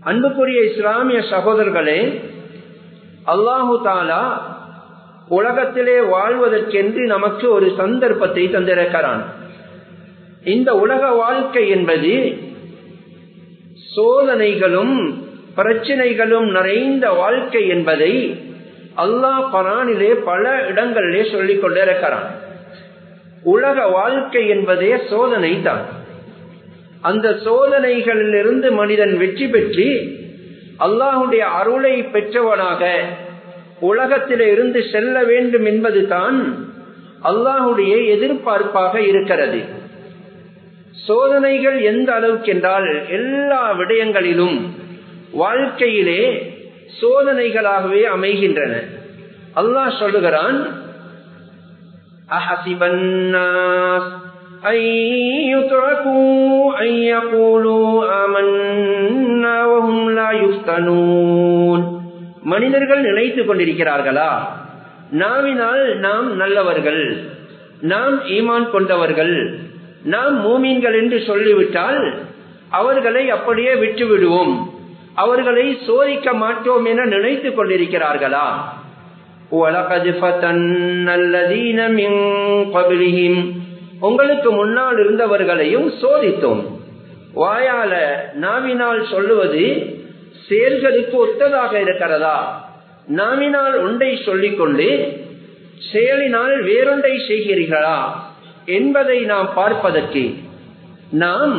அன்புக்குரிய இஸ்லாமிய சகோதரர்களே, அல்லாஹு தஆலா உலகத்திலே வாழ்வதற்கென்று நமக்கு ஒரு சந்தர்ப்பத்தை தந்திருக்கிறான். இந்த உலக வாழ்க்கை என்பது சோதனைகளும் பிரச்சனைகளும் நிறைந்த வாழ்க்கை என்பதை அல்லாஹ் குர்ஆனிலே பல இடங்களிலே சொல்லிக் கொண்டிருக்கிறான். உலக வாழ்க்கை என்பதே சோதனை தான். அந்த சோதனைகளிலிருந்து மனிதன் வெற்றி பெற்று அல்லாஹ்வுடைய அருளை பெற்றவனாக உலகத்திலே இருந்து செல்ல வேண்டும் என்பது தான் அல்லாஹ்வுடைய எதிர்பார்ப்பாக இருக்கிறது. சோதனைகள் எந்த அளவுக்கு என்றால் எல்லா விடயங்களிலும் வாழ்க்கையிலே சோதனைகளாகவே அமைகின்றன. அல்லாஹ் சொல்லுகிறான், அஹஸிபன் நாஸ் அய்யுத்ரகு அய்யகூலு ஆமன்னா வஹும் லா யுஃப்தனூன். மனிதர்கள் நினைத்துக் கொண்டிருக்கிறார்களா, நாவினால் நாம் நல்லவர்கள், நாம் ஈமான் கொண்டவர்கள், நாம் மூமீன்கள் என்று சொல்லிவிட்டால் அவர்களை அப்படியே விட்டு விடுவோம், அவர்களை சோதிக்க மாட்டோம் என நினைத்துக் கொண்டிருக்கிறார்களா? வலகத் ஃபதன்னல்லதீன மின் க்பலிஹிம், உங்களுக்கு முன்னால் இருந்தவர்களையும் சோதித்தோம். வாயால நாவினால் சொல்லுவது செயல்களுக்கு ஒத்ததாக இருக்கிறதா? நாவினால் ஒன்றை சொல்லிக்கொண்டு செயலினால் வேறொன்றை செய்கிறீர்களா என்பதை நாம் பார்ப்பதற்கு நாம்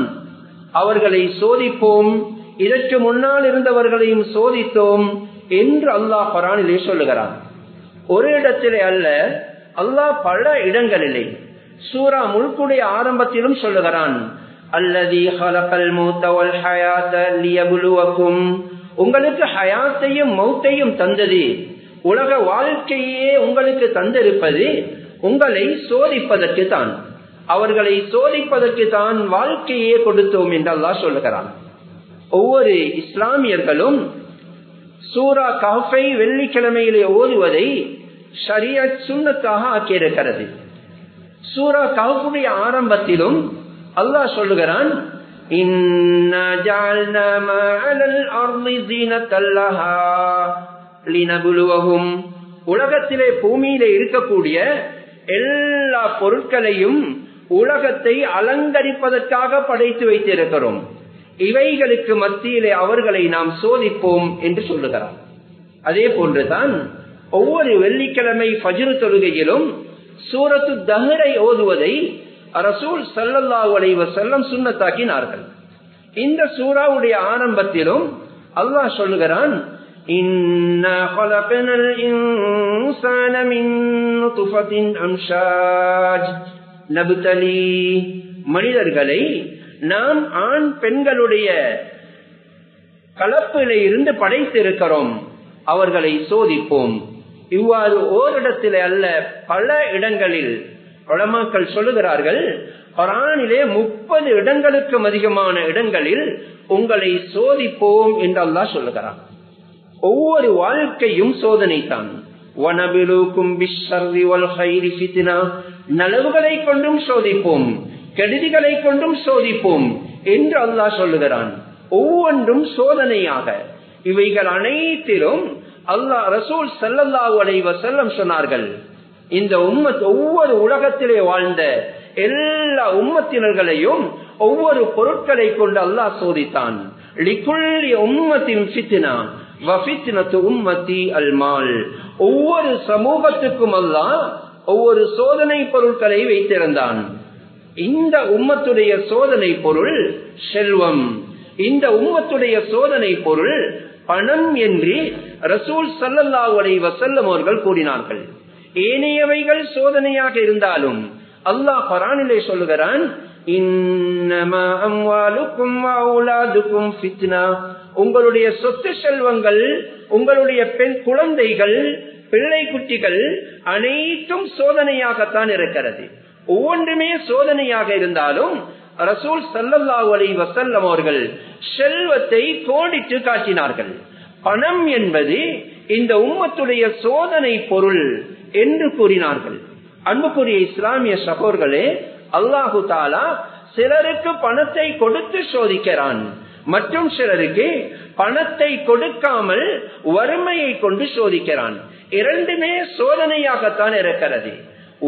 அவர்களை சோதிப்போம், இதற்கு முன்னால் இருந்தவர்களையும் சோதித்தோம் என்று அல்லாஹ் குர்ஆனிலே சொல்லுகிறான். ஒரு இடத்திலே அல்ல, அல்லாஹ் பல இடங்களிலே சூரா முல்குடைய ஆரம்பத்திலும் சொல்லுகிறான், அல்லதி ஹலகல் மௌத வல் ஹயாத லியப்லுவக்கும், உங்களுக்கு ஹயாத்தையும் மௌத்தையும் தந்தது, உலக வாழ்க்கையே உங்களுக்கு தந்திருப்பது உங்களை சோதிப்பதற்கு தான், அவர்களை சோதிப்பதற்கு தான் வாழ்க்கையே கொடுத்தோம் என்று அல்லாஹ் சொல்லுகிறான். ஒவ்வொரு இஸ்லாமியர்களும் சூரா கஹ்ஃபை வெள்ளிக்கிழமையிலே ஓதுவதை ஷரியத் சுன்னத்தாக ஆக்கியிருக்கிறது. சூரா கஹ்ஃபுடைய ஆரம்பத்திலும் அல்லாஹ் சொல்லுகிறான், இன்னா ஜஅல்னா மா அலல் அர்தி ஸீனத்தல் லஹா லினப்லுவஹும், உலகத்திலே பூமியிலே இருக்கக்கூடிய எல்லா பொருட்களையும் உலகத்தை அலங்கரிப்பதற்காக படைத்து வைத்திருக்கிறோம், இவைகளுக்கு மத்தியிலே அவர்களை நாம் சோதிப்போம் என்று சொல்லுகிறார். அதே போன்றுதான் ஒவ்வொரு வெள்ளிக்கிழமை ஃபஜ்ர் தொழுகையிலும் சூரத்து தஹரை ஓதுவதை ரசூல் ஸல்லல்லாஹு அலைஹி வஸல்லம் சுன்னத்தாக்கினார்கள். இந்த சூராவுடைய ஆரம்பத்திலும் அல்லாஹ் சொல்லுகிறான், இன்னா கலக்னல் இன்சான மின் நுத்ஃபத்தின் அம்ஷாஜ் நப்தலி, மனிதர்களை நாம் ஆண் பெண்களுடைய கலப்பிலே இருந்து படைத்திருக்கிறோம், அவர்களை சோதிப்போம். இவ்வாறு ஓரிடத்திலே அல்ல பல இடங்களில் உலமாக்கள் சொல்லுகிறார்கள், குர்ஆனிலே 30 இடங்களுக்கும் அதிகமான இடங்களில் உங்களை சோதிப்போம் என்று அல்லாஹ் சொல்லுகிறான். ஒவ்வொரு வாழ்க்கையும் சோதனை தான். வனபிலுக்கும் பிஷ்ஷர்ரி வல் கைரி ஃபித்னா, நலவுகளை கொண்டும் சோதிப்போம், கெடுதிகளை கொண்டும் சோதிப்போம் என்று அல்லாஹ் சொல்லுகிறான். ஒவ்வொன்றும் சோதனையாக. இவைகள் அனைத்திலும் அல்லாஹ் ரசூல் ஸல்லல்லாஹு அலைஹி வஸல்லம் சொன்னார்கள், இந்த உம்மத் ஒவ்வொரு உலகத்திலே வாழ்ந்த எல்லா உம்மத்தினர்களையும் ஒவ்வொரு பொருட்களை கொண்டு அல்லாஹ் சோதித்தான். லிகுல்லி உம்மத்தின் ஃபித்னா வ ஃபித்னத்து உம்மத்தி அல் மால், ஒவ்வொரு சமூகத்துக்கும் அல்லாஹ் ஒவ்வொரு சோதனை பொருட்களை வைத்திருந்தான். இந்த உம்மத்துடைய சோதனை பொருள் செல்வம், இந்த உம்மத்துடைய சோதனை பொருள் பணம் என்று ரசூல் ஸல்லல்லாஹு அலைஹி வஸல்லம் அவர்கள் கூறினார்கள். ஏனையவைகள் சோதனையாக இருந்தாலும் அல்லாஹ் குர்ஆனிலே சொல்லுகிறான், இன்னமா அம்வாலுக்கும் வ அவுலாதுக்கும் ஃபித்னா, உங்களுடைய சொத்து செல்வங்கள், உங்களுடைய பெண் குழந்தைகள், பிள்ளை குட்டிகள் அனைத்தும் சோதனையாகத்தான் இருக்கிறது. ஒவ்வொன்றுமே சோதனையாக இருந்தாலும் ரசூல் ஸல்லல்லாஹு அலைஹி வஸல்லம் அவர்கள் செல்வத்தை கோடிட்டு காட்டினார்கள். பணம் என்பது இந்த உம்மத்துடைய சோதனை பொருள் என்று கூறினார்கள். அன்புக்குரிய இஸ்லாமிய சகோதரர்களே, அல்லாஹு தஆலா சிலருக்கு பணத்தை கொடுத்து சோதிக்கிறான், மற்றும் சிலருக்கு பணத்தை கொடுக்காமல் வறுமையை கொண்டு சோதிக்கிறான். இரண்டுமே சோதனையாகத்தான் இருக்கிறது.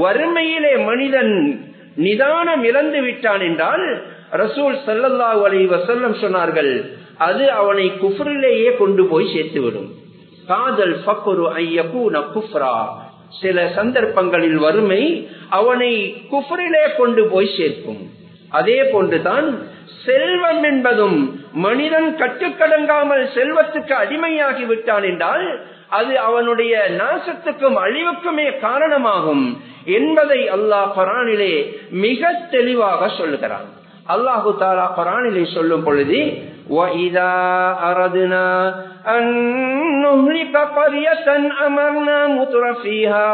வறுமையிலே மனிதன் நிதானம் இழந்து விட்டான் என்றால் ரசூல் ஸல்லல்லாஹு அலைஹி வஸல்லம் சொன்னார்கள், அது அவனை குஃப்ரிலேயே கொண்டு போய் சேர்த்துவிடும். காதல் ஃபக்ரு ஐயகூன குஃப்ரா, சில சந்தர்ப்பங்களில் வறுமை அவனை குஃப்ரிலே கொண்டு போய் சேர்க்கும். அதே போன்றுதான் செல்வம் என்பதும், மனிதன் கட்டுக்கடங்காமல் செல்வத்துக்கு அடிமையாகி விட்டான் என்றால் அது அவனுடைய நாசத்துக்கும் அழிவுக்குமே காரணமாகும் என்பதை அல்லாஹ் குர்ஆனிலே மிக தெளிவாக சொல்லுகிறான். அல்லாஹு தஆலா குர்ஆனிலே சொல்லும் பொழுது, وَإِذَا أَرَدْنَا أَن نُّهْلِكَ قَرْيَةً أَمَرْنَا مُتْرَفِيهَا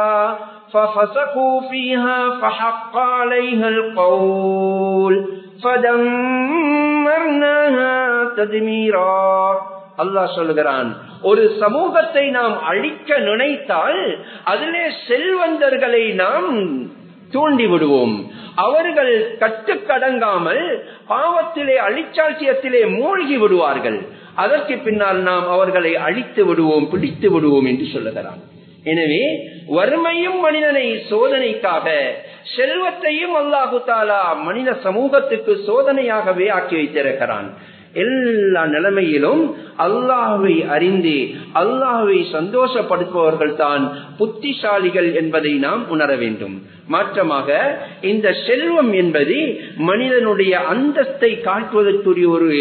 فَفَسَقُوا فِيهَا فَحَقَّ عَلَيْهَا الْقَوْلُ فَدَمَّرْنَاهَا تَدْمِيرًا. அல்லாஹ் சொல்லுகிறான், ஒரு சமூகத்தை நாம் அழிக்க நினைத்தால் அதிலே செல்வந்தர்களை நாம் தூண்டி விடுவோம். அவர்கள் கட்டுக்கடங்காமல் பாவத்திலே அழிச்சாட்சியத்திலே மூழ்கி விடுவார்கள். அதற்கு பின்னால் நாம் அவர்களை அழித்து விடுவோம், பிடித்து விடுவோம் என்று சொல்லுகிறான். எனவே வறுமையும் மனிதனை சோதனைக்காக, செல்வத்தையும் அல்லாஹு தஆலா மனித சமூகத்துக்கு சோதனையாகவே ஆக்கி வைத்திருக்கிறான். எல்லா நிலைமையிலும் அல்லாஹ்வை அறிந்து அல்லாஹ்வை சந்தோஷப்படுத்துபவர்கள் தான் புத்திசாலிகள் என்பதை நாம் உணர வேண்டும். மாற்றமாக இந்த செல்வம் என்பது மனிதனுடைய அந்தஸ்தை காட்டுவதற்குரிய ஒரு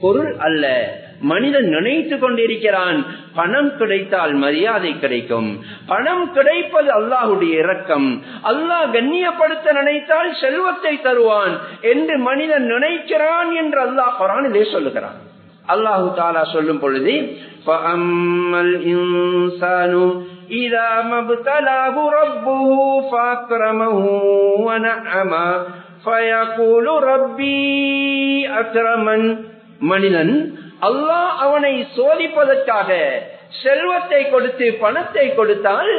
பொருள் அல்ல. மனிதன் நினைத்து கொண்டிருக்கிறான், பணம் கிடைத்தால் மரியாதை கிடைக்கும், பணம் கிடைப்பது அல்லாஹ்வுடைய இரக்கம், அல்லாஹ் கண்ணியப்படுத்த நினைத்தால் செல்வத்தை தருவான் என்று மனிதன் நினைக்கிறான் என்று அல்லாஹ் குர்ஆனிலே சொல்லுகிறான். அல்லாஹு தஆலா சொல்லும் பொழுது, ஃபஅம்மல் இன்சானு இதா மப்தலாஹு ரப்புஹு ஃபஅக்ரமஹு வனஅமா ஃபயகூலு ரப்பி அக்ரமன். மனிதன் அல்லாஹ் அவனை சோதிப்பதற்காக செல்வத்தை கொடுத்து பணத்தை கொடுத்தால்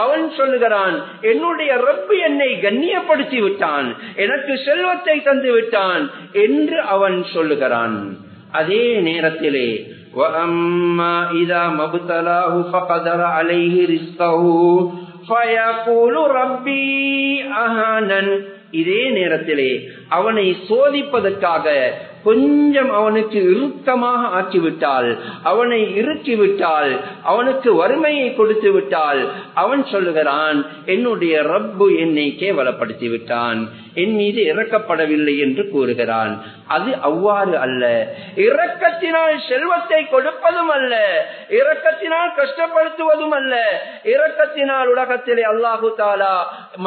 அவன் சொல்லுகிறான், என்னுடைய ரப்பு என்னை கண்ணியப்படுத்தி விட்டான், எனக்கு செல்வத்தை தந்து விட்டான் என்று அவன் சொல்லுகிறான். அதே நேரத்திலே وَأَمَّا إِذَا مَا ابْتَلَاهُ فَقَدَرَ عَلَيْهِ رِزْقَهُ فَيَقُولُ رَبِّي أَهَانَنِ. இதே நேரத்திலே அவனை சோதிப்பதற்காக கொஞ்சம் அவனுக்கு இறுக்கமாக ஆக்கிவிட்டால், அவனை இறுக்கிவிட்டால், அவனுக்கு வறுமையை கொடுத்து விட்டால் அவன் சொல்லுகிறான், என்னுடைய ரப்பு என்னை கேவலப்படுத்தி விட்டான், என் மீது இறக்கப்படவில்லை என்று கூறுகிறான். அது அவ்வாறு அல்ல. இரக்கத்தினால் செல்வத்தை கொடுப்பதும் அல்ல, இரக்கத்தினால் கஷ்டப்படுத்துவதும் அல்ல. இரக்கத்தினால் உலகத்திலே அல்லாஹு தஆலா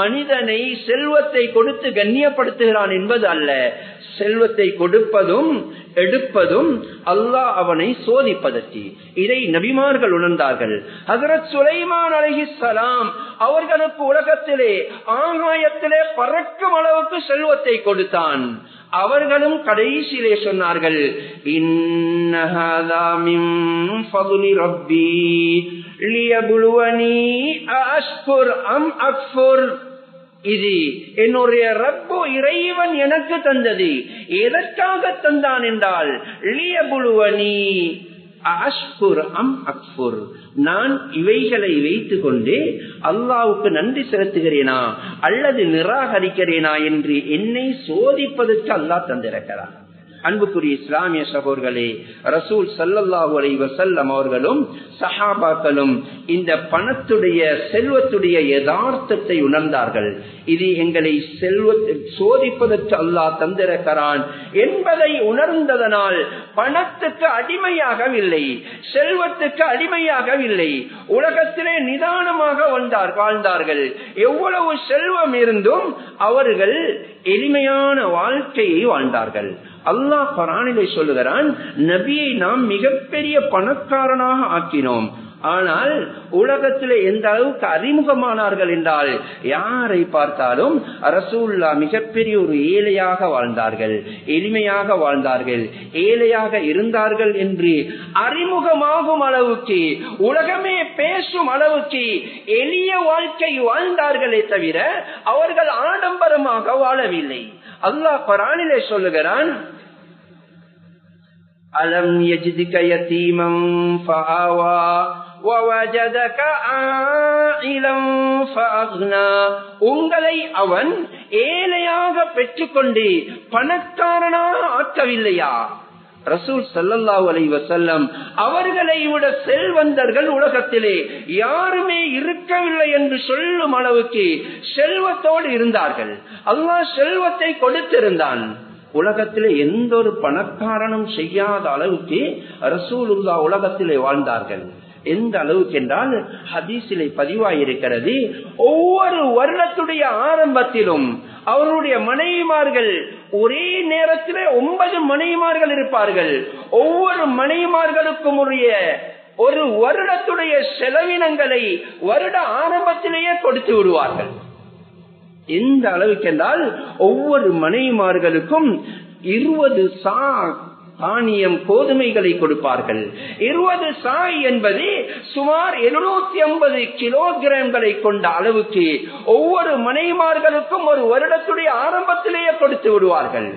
மனிதனை செல்வத்தை கொடுத்து கண்ணியப்படுத்துகிறான் என்பது அல்ல. செல்வத்தை கொடுப்பதும் எடுப்பதும் அல்லாஹ் அவனை சோதிப்பதற்கு. இதை நபிமார்கள் உணர்ந்தார்கள். ஹஜ்ரத் சுலைமான் அலைஹிஸ்ஸலாம் அவர்களுக்கு உலகத்திலே ஆகாயத்திலே பறக்கும் அளவுக்கு செல்வத்தை கொடுத்தான். அவர்களும் கடைசியிலே சொன்னார்கள், இன்ன ஹாதா மின் ஃபضل ரப்பி லியப்லுவனி அஷ்குர் அம் அக்ஃபுர். இது என்னுடைய ரப்பு இறைவன் எனக்கு தந்தது. எதற்காக தந்தான் என்றால், லியப்லுவனி அஷ்குர் அம் அக்ஃபுர். நான் இவைகளை வைத்துக் கொண்டு அல்லாஹ்வுக்கு நன்றி செலுத்துகிறேனா அல்லது நிராகரிக்கிறேனா என்று என்னை சோதிப்பதற்கு அல்லாஹ் தந்திருக்கிறார். அன்புக்குரிய இஸ்லாமிய சகோதரர்களே, ரசூல் ஸல்லல்லாஹு அலைஹி வஸல்லம் அவர்களும் சஹாபாக்களும் இந்த பணத்துடைய செல்வத்துடைய யதார்த்தத்தை உணர்ந்தார்கள். இது எங்களை சோதிப்பதற்கு அல்லாஹ் தந்திருக்கிறான் என்பதை உணர்ந்ததனால் பணத்துக்கு அடிமையாகவில்லை, செல்வத்துக்கு அடிமையாகவில்லை. உலகத்திலே நிதானமாக வாழ்ந்தார்கள். எவ்வளவு செல்வம் இருந்தும் அவர்கள் எளிமையான வாழ்க்கையை வாழ்ந்தார்கள். அல்லாஹ் குர்ஆனிலே சொல்லுகிறான், நபியை நாம் மிகப்பெரிய பணக்காரனாக ஆக்கினோம். ஆனால் உலகத்திலே எந்த அளவுக்கு அறிமுகமானார்கள் என்றால், யாரை பார்த்தாலும் ரசூலுல்லாஹ் மிகப்பெரிய ஒரு ஏழையாக வாழ்ந்தார்கள், எளிமையாக வாழ்ந்தார்கள், ஏழையாக இருந்தார்கள் என்று அறிமுகமாகும் அளவுக்கு, உலகமே பேசும் அளவுக்கு எளிய வாழ்க்கை வாழ்ந்தார்களே தவிர அவர்கள் ஆடம்பரமாக வாழவில்லை. அல்லாஹ் குர்ஆனிலே சொல்லுகிறான், அலம் யஜிதுக யதீமன் ஃபஆவா வவஜதக ஆயிலம் ஃபஅக்னா. உங்களை அவன் ஏழையாக பெற்றுக்கொண்டு பணக்காரனாக ஆக்கவில்லையா? ரசூல் ஸல்லல்லாஹு அலைஹி வஸல்லம் அவர்களை விட செல்வந்தர்கள் உலகத்திலே யாருமே இருக்கவில்லை என்று சொல்லும் அளவுக்கு செல்வத்தோடு இருந்தார்கள். அல்லாஹ் செல்வத்தை கொடுத்திருந்தான். உலகத்திலே எந்த ஒரு பணக்காரனும் செய்யாத அளவுக்கு ரசூலுல்லாஹ் உலகத்திலே வாழ்ந்தார்கள். எந்த அளவுக்கு என்றால் ஹதீஸிலே பதிவாயிருக்கிறது, ஒவ்வொரு வருடத்துடைய ஆரம்பத்திலும் அவருடைய மனைவிமார்கள் ஒரே நேரத்திலே 9 மனைவிமார்கள் இருப்பார்கள். ஒவ்வொரு மனைவிமார்களுக்கும் உரிய ஒரு வருடத்துடைய செலவினங்களை வருட ஆரம்பத்திலேயே கொடுத்து விடுவார்கள். எந்த அளவுக்கு என்றால் ஒவ்வொரு மனைவிமார்களுக்கும் 20 சா தானியம் கோதுமைகளை கொடுப்பார்கள். 20 சாய் என்பது சுமார் 750 கிலோகிராம்களை கொண்ட அளவுக்கு ஒவ்வொரு மனைவிமார்களுக்கும் ஒரு வருடத்துடைய ஆரம்பத்திலேயே கொடுத்து விடுவார்கள்.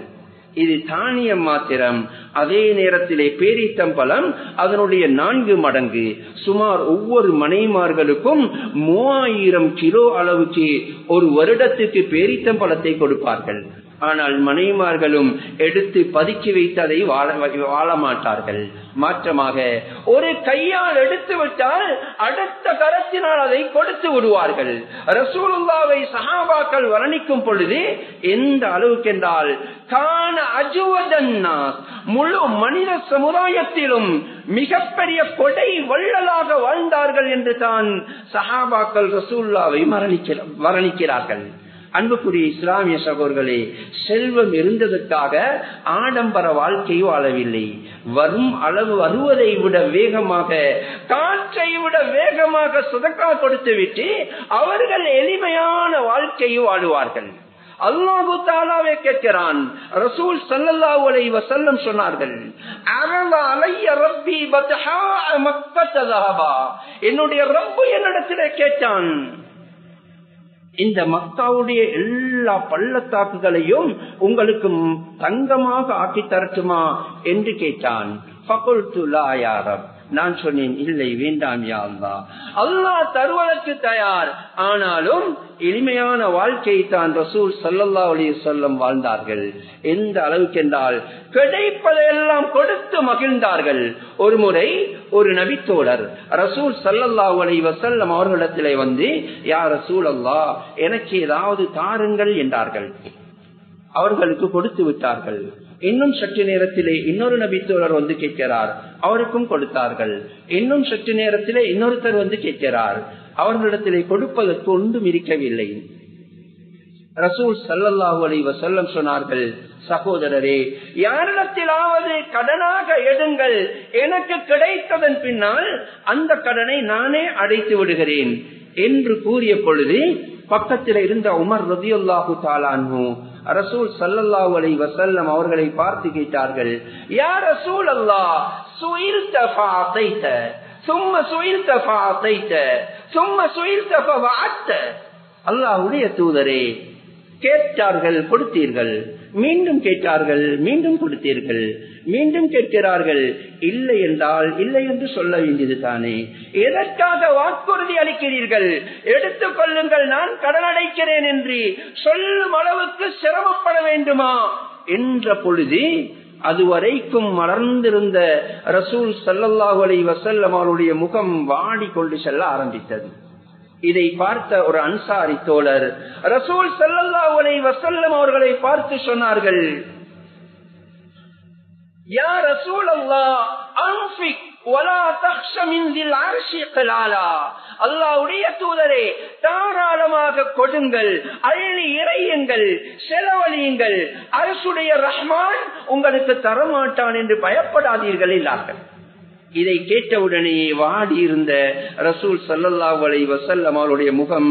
இது தானியம் மாத்திரம். அதே நேரத்திலே பேரித்தம்பழம் அதனுடைய 4 மடங்கு, சுமார் ஒவ்வொரு மனைவிமார்களுக்கும் 3000 கிலோ அளவுக்கு ஒரு வருடத்துக்கு பேரித்தம்பழத்தை கொடுப்பார்கள். ஆனால் மனைவிமார்களும் எடுத்து பதுக்கி வைத்து அதை வாழ மாட்டார்கள். மாற்றமாக ஒரு கையால் எடுத்து விட்டால் அடுத்த கரத்தினால் அதை கொடுத்து விடுவார்கள். ரசூலுல்லாஹ்வை சஹாபாக்கள் வர்ணிக்கும் பொழுது எந்த அளவுக்கு என்றால் கான அஜ்வதன் நாஸ், முழு மனித சமுதாயத்திலும் மிகப்பெரிய கொடை வள்ளலாக வாழ்ந்தார்கள் என்று தான் சஹாபாக்கள் ரசூலுல்லாஹ்வை வர்ணிக்கிறார்கள். அன்புக்குரிய இஸ்லாமிய சகோதரர்களே, செல்வம் இருந்ததற்காக ஆடம்பர வாழ்க்கை வாழவில்லை. வரும் அளவு வருவதை விட வேகமாக, காற்றை விட வேகமாக சதகா கொடுத்துவிட்டு அவர்கள் எளிமையான வாழ்க்கையை வாழுவார்கள். அல்லாஹு தஆலாவே கேட்கிறான். ரசூல் ஸல்லல்லாஹு அலைஹி வஸல்லம் சொன்னார்கள், அரவ அலைய ரப்பி பத்ஹா மக்கத ذهبا. என்னுடைய ரப்பு என்னிடத்திலே கேட்டான், இந்த மக்காவுடைய எல்லா பள்ளத்தாக்குகளையும் உங்களுக்கு தங்கமாக ஆக்கி தரட்டுமா என்று கேட்டான். ஃபகுல்து லா யா ரப், நான் சொன்னேன், இல்லை வேண்டாம் யா அல்லாஹ். அல்லாஹ் தருவதற்கு தயார், ஆனாலும் எளிமையான வாழ்க்கையை தான் ரசூல் ஸல்லல்லாஹு அலைஹி வஸல்லம் வாழ்ந்தார்கள். எந்த அளவுக்கு என்றால் கிடைப்பதையெல்லாம் கொடுத்து மகிழ்ந்தார்கள். ஒரு முறை ஒரு நபித்தோழர் ரசூல் ஸல்லல்லாஹு அலைஹி வஸல்லம் அவர்களிடத்திலே வந்து, யா ரசூலல்லாஹ், எனக்கு ஏதாவது தாருங்கள் என்றார்கள். அவர்களுக்கு கொடுத்து விட்டார்கள். இன்னும் சற்று நேரத்திலே இன்னொரு நபித்தோழர் வந்து கேட்கிறார், அவருக்கும் கொடுத்தார்கள். இன்னும் சற்று நேரத்திலே இன்னொருத்தர் வந்து கேட்கிறார், அவர்களிடத்திலே கொடுப்பதற்கு ஒன்றும் இருக்கவில்லை. ரசூல் ஸல்லல்லாஹு அலைஹி வஸல்லம் சொன்னார்கள், சகோதரரே, யாரிடத்திலாவது கடனாக எடுங்கள், எனக்கு கிடைத்ததன் பின்னால் அந்த கடனை நானே அடைத்து விடுகிறேன் என்று கூறிய பொழுது பக்கத்தில் இருந்த உமர் ரலியல்லாஹு தஆலா அன்ஹு ரசூல் ஸல்லல்லாஹு அலைஹி வஸல்லம் அவர்களை பார்த்து கேட்டார்கள், யா ரசூலல்லாஹ், சுயில்த ஃபஅதைத ثم சுயில்த ஃபஅதைத ثم சுயில்த ஃபவஅத. அல்லாஹ்வுடைய தூதரே, கேட்டார்கள், கொடுத்தீர்கள், மீண்டும் கேட்டார்கள், மீண்டும் கொடுத்தீர்கள், மீண்டும் கேட்கிறார்கள், இல்லை என்றால் இல்லை என்று சொல்ல வேண்டியது தானே, எதற்காக வாக்குறுதி அளிக்கிறீர்கள், எடுத்துக் கொள்ளுங்கள், நான் கடன் அடைக்கிறேன் என்று சொல்லும் அளவுக்கு சிரமப்பட வேண்டுமா என்ற பொழுது அதுவரைக்கும் மலர்ந்திருந்த ரசூல் ஸல்லல்லாஹு அலைஹி வஸல்லம் அவருடைய முகம் வாடிக்கொண்டு செல்ல ஆரம்பித்தது. இதை பார்த்த ஒரு அன்சாரி தோழர் ரசூல் ஸல்லல்லாஹு அலைஹி வஸல்லம் அவர்களை பார்த்து சொன்னார்கள், யா ரசூலல்லாஹ், அன்ஃபிக் வலா தக்ஷ மின் தில் அர்ஷி க்லாலா. அல்லாஹ்வுடைய தூதரே, தாராளமாக கொடுங்கள், அள்ளி இறையுங்கள், செலவழியுங்கள், அரசுடைய ரஹ்மான் உங்களுக்கு தரமாட்டான் என்று பயப்படாதீர்கள் என்றார்கள். இதை கேட்டவுடனே வாடி இருந்த ரசூல் ஸல்லல்லாஹு அலைஹி வஸல்லம் அவருடைய முகம்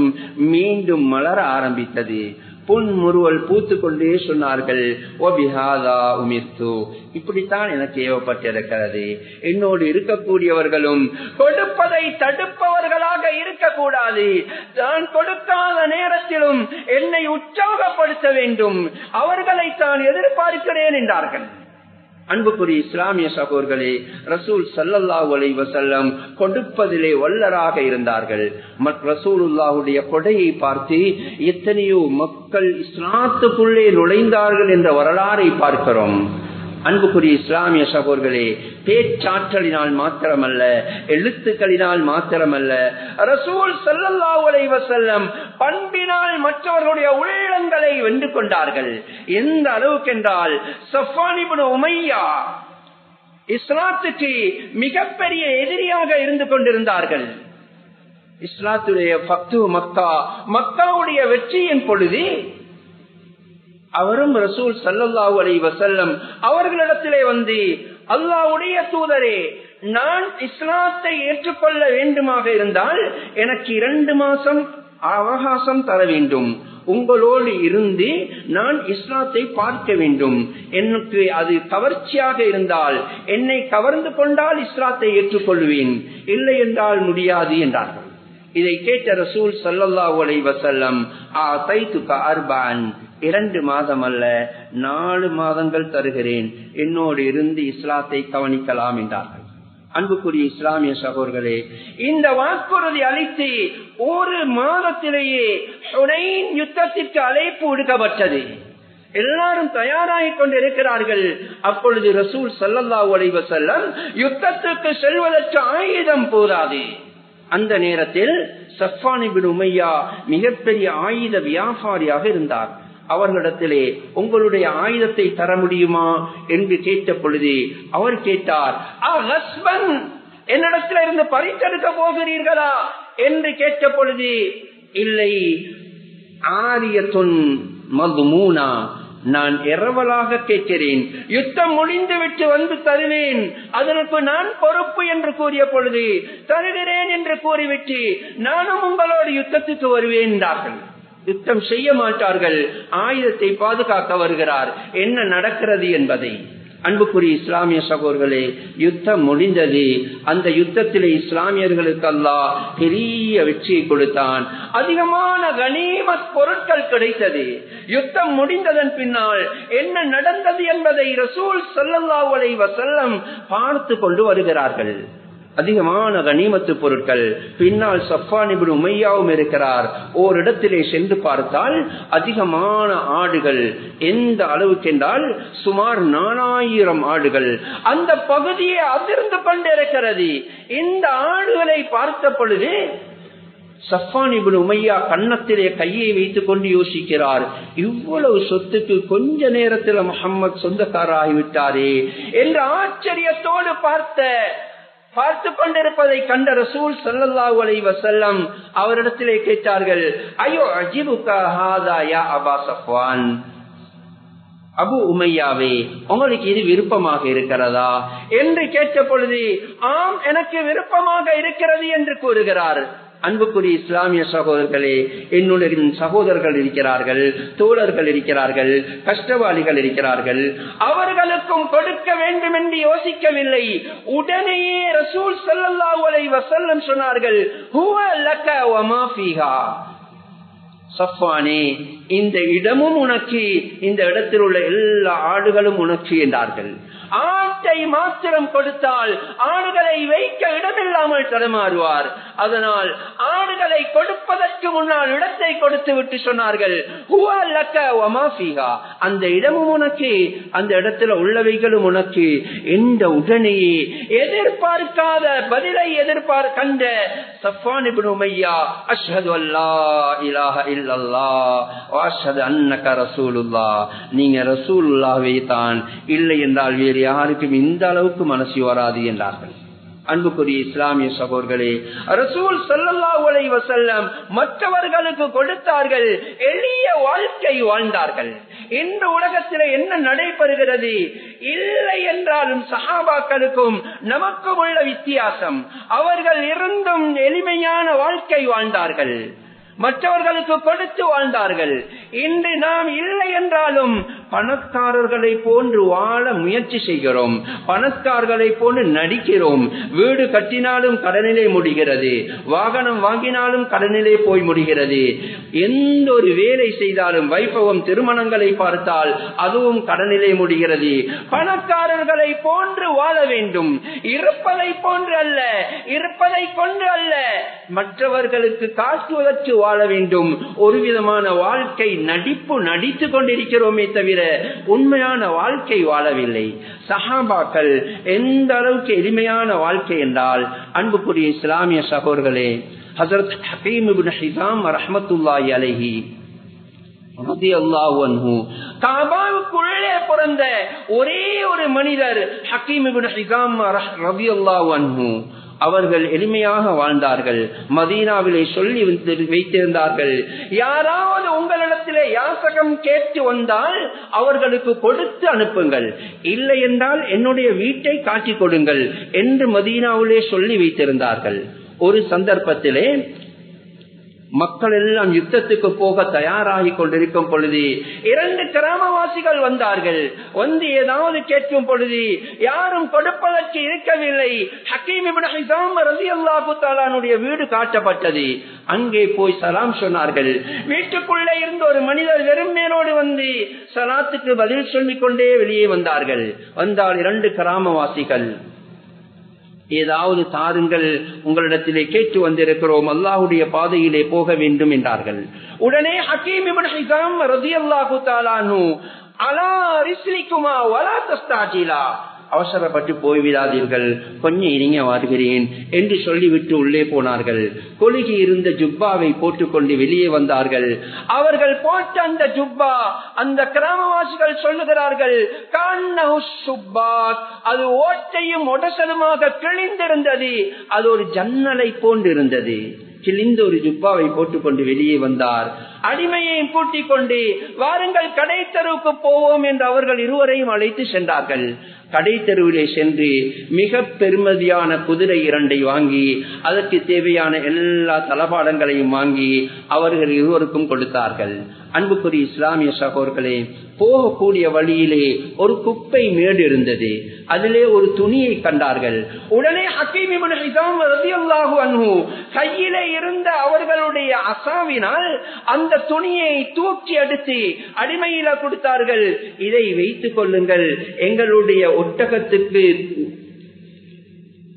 மீண்டும் மலர ஆரம்பித்தது. புன்முறுவல் பூத்து கொண்டே சொன்னார்கள், வபிஹாதா உமிர்து, இப்படித்தான் எனக்கு ஏவப்பட்டிருக்கிறது. என்னோடு இருக்கக்கூடியவர்களும் கொடுப்பதை தடுப்பவர்களாக இருக்கக்கூடாது. நான் கொடுக்காத நேரத்திலும் என்னை உற்சாகப்படுத்த வேண்டும், அவர்களை தான் எதிர்பார்க்கிறேன் என்றார்கள். அன்புக்குரிய இஸ்லாமிய சகோதரர்களே, ரசூல் ஸல்லல்லாஹு அலைஹி வஸல்லம் கொடுப்பதிலே வல்லராக இருந்தார்கள். ரசூலுல்லாஹுடைய கொடையை பார்த்து எத்தனையோ மக்கள் இஸ்லாத்துக்குள்ளே நுழைந்தார்கள் என்ற வரலாறை பார்க்கிறோம். அன்புக்குரிய இஸ்லாமிய சகோதரர்களே, பேச்சாற்றலினால் மாத்திரமல்ல, எழுத்துக்களினால் மாத்திரமல்ல, ரசூல் ஸல்லல்லாஹு அலைஹி வஸல்லம் பண்பினால் மற்றவர்களுடைய உள்ளங்களை வென்று கொண்டார்கள். எந்த அளவுக்கு என்றால், ஸஃப்வான் இப்னு உமையா இஸ்லாத்துக்கு மிகப்பெரிய எதிரியாக இருந்து கொண்டிருந்தார்கள். இஸ்லாத்துடைய ஃபத்ஹு மக்கா, மக்காவுடைய வெற்றியின் பொழுது அவரும் ரசூல் ஸல்லல்லாஹு அலைஹி வஸல்லம் அவர்களிடத்திலே வந்து, அல்லாஹ்வுடைய தூதரே, நான் இஸ்லாத்தை ஏற்றுக்கொள்ள வேண்டுமாக இருந்தால் எனக்கு 2 மாசம் அவகாசம் தர வேண்டும். உங்களோடு இருந்து நான் இஸ்லாத்தை பார்க்க வேண்டும். எனக்கு அது கவர்ச்சியாக இருந்தால், என்னை கவர்ந்து கொண்டால் இஸ்லாத்தை ஏற்றுக்கொள்வேன், இல்லை என்றால் முடியாது என்றார்கள். இதை கேட்ட ரசூல் ஸல்லல்லாஹு அலைஹி வஸல்லம், ஆதைதுக அர்பஅன், 2 மாதம் அல்ல 4 மாதங்கள் தருகிறேன், என்னோடு இருந்து இஸ்லாத்தை கவனிக்கலாம் என்றார்கள். அன்புக்குரிய இஸ்லாமிய சகோதரர்களே, இந்த வாக்குறுதி அளித்து 1 மாதத்திலேயே ஹுனைன் யுத்தத்திற்கு அழைப்பு விடுக்கப்பட்டது. எல்லாரும் தயாராகிக் கொண்டிருக்கிறார்கள். அப்பொழுது ரசூல் ஸல்லல்லாஹு அலைஹி வஸல்லம் யுத்தத்துக்கு செல்வதற்கு ஆயுதம் போதாது. அந்த நேரத்தில் ஸஃப்வான் இப்னு உமையா மிகப்பெரிய ஆயுத வியாபாரியாக இருந்தார். அவர்களிடத்திலே உங்களுடைய ஆயுதத்தை தர முடியுமா என்று கேட்ட பொழுது அவர் கேட்டார், என்னிடத்தில் இருந்து பறித்தெடுக்க போகிறீர்களா என்று கேட்ட பொழுது, இல்லை, ஆரியத்துன் மதுமூனா, நான் இரவலாக கேட்கிறேன், யுத்தம் முடிந்துவிட்டு வந்து தருவேன், அதற்கு நான் பொறுப்பு என்று கூறிய பொழுது தருகிறேன் என்று கூறிவிட்டு நானும் உங்களோடு யுத்தத்துக்கு வருவேன் என்றார்கள். யுத்தம் செய்ய மாட்டார்கள், ஆயுதத்தை பாதுகாக்க வருகிறார். என்ன நடக்கிறது என்பதை அன்புக்குரிய இஸ்லாமிய சகோதரர்களே, யுத்தம் முடிந்தது. அந்த யுத்தத்திலே இஸ்லாமியர்களுக்கு அல்லாஹ் பெரிய வெற்றியை கொடுத்தான். அதிகமான கனீமத் பொருட்கள் கிடைத்தது. யுத்தம் முடிந்ததன் பின்னால் என்ன நடந்தது என்பதை ரசூல் ஸல்லல்லாஹு அலைஹி வஸல்லம் பார்த்து கொண்டு வருகிறார்கள். அதிகமான கனிமத்து பொருட்கள். பின்னால் ஸஃப்வான் இப்னு உமையாவும் இருக்கிறார். ஓரிடத்திலே சென்று பார்த்தால் அதிகமான ஆடுகள். எந்த அளவுக்கு என்றால் சுமார் 4000 ஆடுகள் அந்த பகுதியை அதிர்ந்து கொண்டிருக்கிறது. இந்த ஆடுகளை பார்த்த பொழுது ஸஃப்வான் இப்னு உமையா கன்னத்திலே கையை வைத்துக் கொண்டு யோசிக்கிறார், இவ்வளவு சொத்துக்கு கொஞ்ச நேரத்தில் முஹம்மது சொந்தக்காராகிவிட்டாரே என்று ஆச்சரியத்தோடு பார்த்து கொண்டிருப்பதை கண்ட ரசூல் ஸல்லல்லாஹு அலைஹி வஸல்லம் அவரிடத்திலே கேட்டார்கள், ஐயோ அஜிபுக ஹாதா யா அபா ஸஃப்வான், அபு உமையாவே, உங்களுக்கு இது விருப்பமாக இருக்கிறதா என்று கேட்ட பொழுது, ஆம், எனக்கு விருப்பமாக இருக்கிறது என்று கூறுகிறார். அன்புக்குரிய இஸ்லாமிய சகோதரர்களே, என்னுடைய சகோதரர்கள் இருக்கிறார்கள், தோழர்கள் இருக்கிறார்கள், கஷ்டவாளிகள் இருக்கிறார்கள். அவர்களுக்கும் கொடுக்க வேண்டும் என்று யோசிக்கவில்லை. உடனேயே ரசூல் ஸல்லல்லாஹு அலைஹி வஸல்லம் சொன்னார்கள், ஹுவ லக வ மா ஃபீஹா, ஸஃப்வானே, இந்த இடமும் உனக்கு, இந்த இடத்தில் உள்ள எல்லா ஆடுகளும் உனக்கு என்றார்கள். ஆட்டை மாத்திரம் கொடுத்தால் ஆடுகளை வைக்க இடமில்லாமல் தடுமாறுவார். அதனால் ஆடுகளை கொடுப்பதற்கு முன்னால் இடத்தை கொடுத்து விட்டு சொன்னார்கள், ஹுவ லக வ மா ஃபீஹா, அந்த இடமும் உனக்கு, அந்த இடத்துல உள்ளவைகளும் உனக்கு என்ற உடனேயே எதிர்பார்க்காத பதிலை கண்ட ஸஃப்வான் இப்னு உமையா, அஷ்ஹது அல்லா இலாஹ இல்லல்லாஹ் வ அஷ்ஹது அன்னக ரசூலுல்லாஹ், நீங்க ரசூலுல்லாஹ்வே தான், இல்லை என்றால் வேறு யாருக்கும் இந்த அளவுக்கு மனசு வராது என்றார்கள். அன்புக்குரிய இஸ்லாமிய சகோதரர்களே, ரசூல் ஸல்லல்லாஹு அலைஹி வஸல்லம் மற்றவர்களுக்கு கொடுத்தார்கள், எளிய வாழ்க்கை வாழ்ந்தார்கள். இந்த உலகத்தில் என்ன நடைபெறுகிறது? இல்லை என்றாலும் சஹாபாக்களுக்கும் நமக்கும் உள்ள வித்தியாசம், அவர்கள் இருந்தும் எளிமையான வாழ்க்கை வாழ்ந்தார்கள், மற்றவர்களுக்கு கொடுத்து வாழ்ந்தார்கள். இன்று நாம் இல்லை என்றாலும் பணக்காரர்களை போன்று வாழ முயற்சி செய்கிறோம், பணக்காரர்களை போன்று நடிக்கிறோம். வீடு கட்டினாலும் கடனிலே முடிகிறது, வாகனம் வாங்கினாலும் கடனிலே போய் முடிகிறது. எந்த ஒரு வேலை செய்தாலும் வைபவம் திருமணங்களை பார்த்தால் அதுவும் கடனிலே முடிகிறது. பணக்காரர்களை போன்று வாழ வேண்டும், இருப்பதை போன்று அல்ல, இருப்பதை கொண்டு அல்ல, மற்றவர்களுக்கு காட்டுவதற்கு வாழ வேண்டும். ஒரு விதமான வாழ்க்கை நடித்துக் கொண்டிருக்கிறோமே தவிர உண்மையான வாழ்க்கை வாழவில்லை. சஹாபாக்கள் எந்த அளவுக்கு எளிமையான வாழ்க்கை என்றால், அன்புக்குரிய இஸ்லாமிய சகோதரர்களே, ஹஜ்ரத் ஹகீம் இப்னு ஹிஸாம் ரஹ்மத்துல்லாஹி அலைஹி ரலியல்லாஹு அன்ஹு, காபாவுக்குள்ளே பிறந்த ஒரே ஒரு மனிதர் ஹகீம் இப்னு ஹிஸாம் ரலியல்லாஹு அன்ஹு. அவர்கள் எளிமையாக வாழ்ந்தார்கள். மதீனாவிலே சொல்லி வைத்திருந்தார்கள், யாராவது உங்களிடத்திலே யாசகம் கேட்டு வந்தால் அவர்களுக்கு கொடுத்து அனுப்புங்கள், இல்லை என்றால் என்னுடைய வீட்டை காட்டிக் கொடுங்கள் என்று மதீனாவிலே சொல்லி வைத்திருந்தார்கள். ஒரு சந்தர்ப்பத்திலே மக்கள் எல்லாம் யுத்தத்துக்கு போக தயாராகி கொண்டிருக்கும் பொழுது 2 கிராமவாசிகள் வந்தார்கள். வந்து ஏதாவது கேட்கும் பொழுது யாரும் கொடுப்பதற்கு இருக்கவில்லை. ஹக்கீம் இப்னு ஹிஸாம் ரலியல்லாஹு தஆலாவுடைய வீடு காட்டப்பட்டது. அங்கே போய் சலாம் சொன்னார்கள். வீட்டுக்குள்ளே இருந்து ஒரு மனிதர் வெறுமேனோடு வந்து சலாத்துக்கு பதில் சொல்லிக் கொண்டே வெளியே வந்தார்கள். வந்தால் 2 கிராமவாசிகள், ஏதாவது தாருங்கள், உங்களிடத்திலே கேட்டு வந்திருக்கிறோம், அல்லாஹ்வுடைய பாதையிலே போக வேண்டும் என்றார்கள். உடனே ஹக்கீம் இப்னு ஹிஸாம் ரலியல்லாஹு தஆலா அன்ஹு, அலா ரிஸ்லிகுமா வலா தஸ்தாஜிலா, அவசரப்பட்டு போய்விடாதீர்கள், கொஞ்சம் இனிங்க வருகிறேன் என்று சொல்லிவிட்டு உள்ளே போனார்கள். கொழுகி இருந்த ஜுப்பாவை போட்டுக்கொண்டு வெளியே வந்தார்கள். அவர்கள் போட்ட அந்த ஜுப்பா, அந்த கிராமவாசிகள் சொல்லுகிறார்கள், அது ஓட்டையும் ஒடசலுமாக கிழிந்திருந்தது, அது ஒரு ஜன்னலை போன்று இருந்தது. கிழிந்த ஒரு ஜுப்பாவை போட்டுக்கொண்டு வெளியே வந்தார். அடிமையை கூட்டிக் கொண்டு வாருங்கள் கடை தெருவுக்கு போவோம் என்று அவர்கள் இருவரையும் அழைத்து சென்றார்கள். கடை தெருவிலே சென்று மிக பெருமதியான குதிரை 2 வாங்கி அதற்கு தேவையான எல்லா தளபாடங்களையும் வாங்கி அவர்கள் இருவருக்கும் கொடுத்தார்கள். அன்புக்குரிய இஸ்லாமிய சகோதரர்களே, போகக்கூடிய வழியிலே ஒரு குப்பை மேடு இருந்தது. அதிலே ஒரு துணியை கண்டார்கள். உடனே ஹக்கீம் இப்னு ஹிஸாம் ரலியல்லாஹு அன்ஹு கையிலே இருந்த அவர்களுடைய அசாவினால் அந்த துணியை தூக்கி எடுத்து அடிமையில கொடுத்தார்கள். இதை வைத்துக் கொள்ளுங்கள், எங்களுடைய ஒட்டகத்துக்கு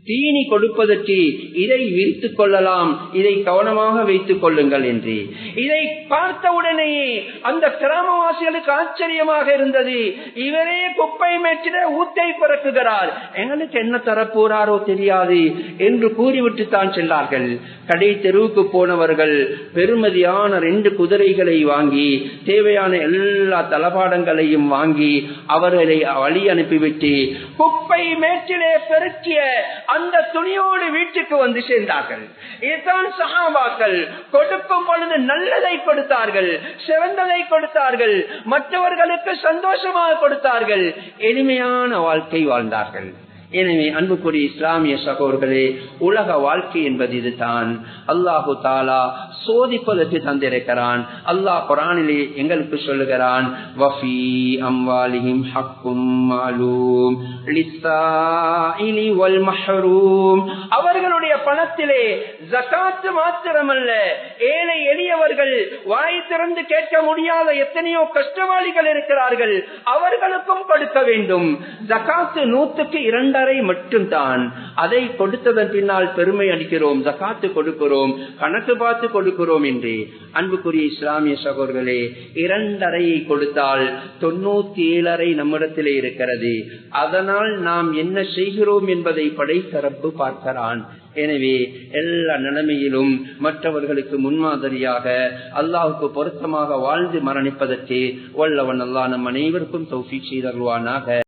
தீனி கொடுப்பதற்கு இதை விரித்துக் கொள்ளலாம், இதை கவனமாக வைத்துக் கொள்ளுங்கள் என்று. இதை பார்த்தவுடனேயே அந்த கிராமவாசிகளுக்கு ஆச்சரியமாக இருந்தது. இவரே குப்பை மேற்றிட ஊத்தை பிறக்குகிறார், எங்களுக்கு என்ன தரப்போறாரோ தெரியாது என்று கூறிவிட்டு தான் சென்றார்கள். கடை தெருவுக்கு போனவர்கள் பெருமதியான 2 குதிரைகளை வாங்கி தேவையான எல்லா தளபாடங்களையும் வாங்கி அவர்களை வழி அனுப்பிவிட்டு குப்பை மேற்றிலே பெருக்கிய அந்த துணியோடு வீட்டுக்கு வந்து சேர்ந்தார்கள். இதுதான் சஹாபாக்கள். கொடுக்கும் பொழுது நல்லதை கொடுத்தார்கள், சிறந்ததை கொடுத்தார்கள், மற்றவர்களுக்கு சந்தோஷமாக கொடுத்தார்கள், எளிமையான வாழ்க்கை வாழ்ந்தார்கள். எனவே அன்புக்குரிய இஸ்லாமிய சகோதரர்களே, உலக வாழ்க்கை என்பது இதுதான். அல்லாஹு தாலா சோதிப்பதற்கு தந்திருக்கிறான். அல்லாஹ் குர்ஆனிலே எங்களுக்கு சொல்லுகிறான், வஃபீ அம்வாலிஹிம் ஹக்கும் மாலூம் லிஸ்ஸாயிலி வல் மஹ்ரூம். அவர்களுடைய பணத்திலே ஜகாத் மாத்திரமல்ல, ஏழை எளியவர்கள், வாய் திறந்து கேட்க முடியாத எத்தனையோ கஷ்டவாளிகள் இருக்கிறார்கள், அவர்களுக்கும் கொடுக்க வேண்டும். ஜகாத் 100க்கு 2 மட்டும்தான். அதை கொடுத்ததன் பின்னால் பெருமை அடிக்கிறோம், ஜகாத்து கொடுக்கிறோம், கணக்கு பார்த்து கொடுக்கிறோம் என்று. அன்புக்குரிய இஸ்லாமிய சகோதரர்களே, 2.5 கொடுத்தால் 97.5 நம்மிடத்திலே இருக்கிறது. அதனால் நாம் என்ன செய்கிறோம் என்பதை படைத்த ரப்பு பார்க்கிறான். எனவே எல்லா நிலைமையிலும் மற்றவர்களுக்கு முன்மாதிரியாக அல்லாஹுக்கு பொருத்தமாக வாழ்ந்து மரணிப்பதற்கு வல்லவன் அல்லாஹ் நம் அனைவருக்கும் தௌஃபீக் செய்தருள்வானாக.